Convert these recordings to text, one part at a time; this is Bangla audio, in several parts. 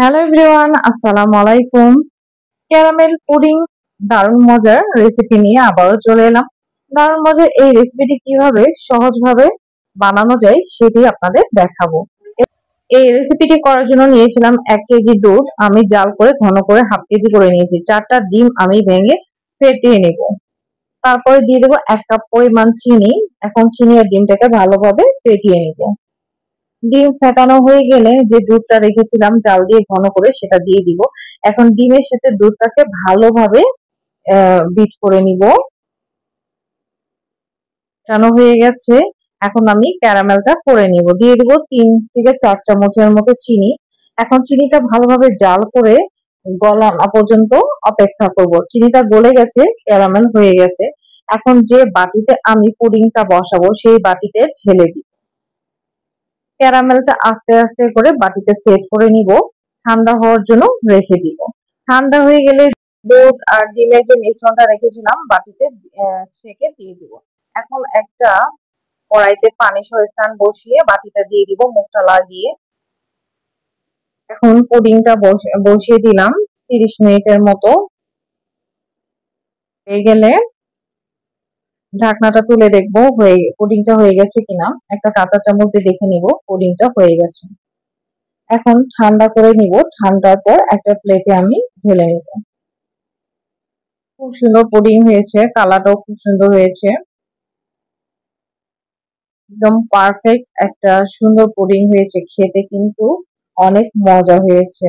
হ্যালো এভরিওয়ান, আসসালামু আলাইকুম। ক্যারামেল পুডিং দারুণ মজার রেসিপি নিয়ে আবারও চলে এলাম। দারুণ মজার এই রেসিপিটি কিভাবে সহজভাবে বানানো যায় সেটি আপনাদের দেখাবো। এই রেসিপিটি করার জন্য নিয়েছিলাম 1 কেজি দুধ। আমি জাল করে ঘন করে হাফ কেজি করে নিয়েছি। 4টা ডিম আমি ভেঙে ফেটিয়ে নেব। তারপরে দিয়ে দেবো 1 কাপ পরিমাণ চিনি। এখন চিনি আর ডিমটাকে ভালোভাবে ফেটিয়ে নিব। ডিম ফেটানো হয়ে গেলে যে দুধটা রেখেছিলাম জাল দিয়ে ঘন করে সেটা দিয়ে দিব। এখন ডিমের সাথে দুধটাকে ভালোভাবে বিট করে নিব। ফেটানো হয়ে গেছে। এখন আমি ক্যারামেলটা করে নিব। দিয়ে দিব 3 থেকে 4 চামচের মতো চিনি। এখন চিনিটা ভালোভাবে জাল করে গলানো পর্যন্ত অপেক্ষা করব। চিনিটা গলে গেছে, ক্যারামেল হয়ে গেছে। এখন যে বাটিতে আমি পুডিংটা বসাবো সেই বাটিতে ঢেলে দিব। ক্যারামেলটা আস্তে আস্তে করে বাটিতে সেট করে নিব। ঠান্ডা হওয়ার জন্য রেখে দিব। ঠান্ডা হয়ে গেলে দুধ আর ডিমের যে মিশ্রণটা রেখেছিলাম বাটিতে ছেঁকে দিয়ে দিব। এখন একটা কড়াইতে পানি সহ স্ট্যান্ড বসিয়ে বাটিটা দিয়ে দিব মুখটা লাগিয়ে। এখন পুডিংটা বসিয়ে দিলাম 30 মিনিটের মতো। হয়ে গেলে ঢাকনাটা তুলে দেখবো পুডিংটা হয়ে গেছে কিনা। একটা কাঁটা চামচ দিয়ে দেখে নিব পুডিংটা হয়ে গেছে। এখন ঠান্ডা করে নিব। ঠান্ডার পর একটা প্লেটে আমি ঢেলে নিব। খুব সুন্দর পুডিং হয়েছে, কালারটাও খুব সুন্দর হয়েছে। একদম পারফেক্ট একটা সুন্দর পুডিং হয়েছে। খেতে কিন্তু অনেক মজা হয়েছে।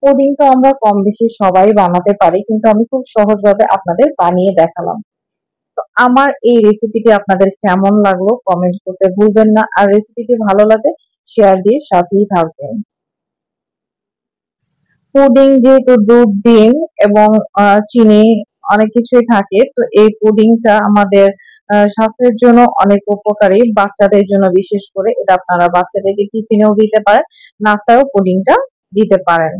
পুডিং তো আমরা কম বেশি সবাই বানাতে পারি, কিন্তু আমি খুব সহজভাবে আপনাদের বানিয়ে দেখালাম। তো আমার এই রেসিপিটি আপনাদের কেমন লাগলো কমেন্ট করতে ভুলবেন না। আর রেসিপিটি ভালো লাগে শেয়ার দিয়ে সাথেই থাকবেন। পুডিং যেহেতু দুধ, ডিম এবং চিনি অনেক কিছুই থাকে, তো এই পুডিংটা আমাদের স্বাস্থ্যের জন্য অনেক উপকারী। বাচ্চাদের জন্য বিশেষ করে এটা আপনারা বাচ্চাদেরকে টিফিনেও দিতে পারেন, নাস্তায়ও পুডিংটা দিতে পারেন।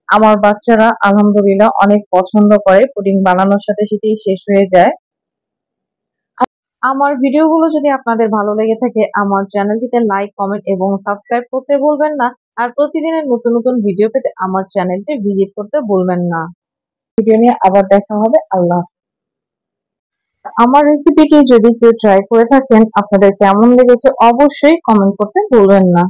আমার বাচ্চারা আলহামদুলিল্লাহ অনেক পছন্দ করে। পুডিং বানানোর সাথে সাথেই শেষ হয়ে যায়। আমার ভিডিওগুলো যদি আপনাদের ভালো লেগে থাকে আমার চ্যানেলটিকে লাইক, কমেন্ট এবং সাবস্ক্রাইব করতে ভুলবেন না। আর প্রতিদিনের নতুন নতুন ভিডিও পেতে আমার চ্যানেলটি ভিজিট করতে ভুলবেন না। ভিডিও নিয়ে আবার দেখা হবে। আল্লাহ হাফেজ। আমার রেসিপিটি যদি কেউ ট্রাই করে থাকেন আপনাদের কেমন লেগেছে অবশ্যই কমেন্ট করতে ভুলবেন না।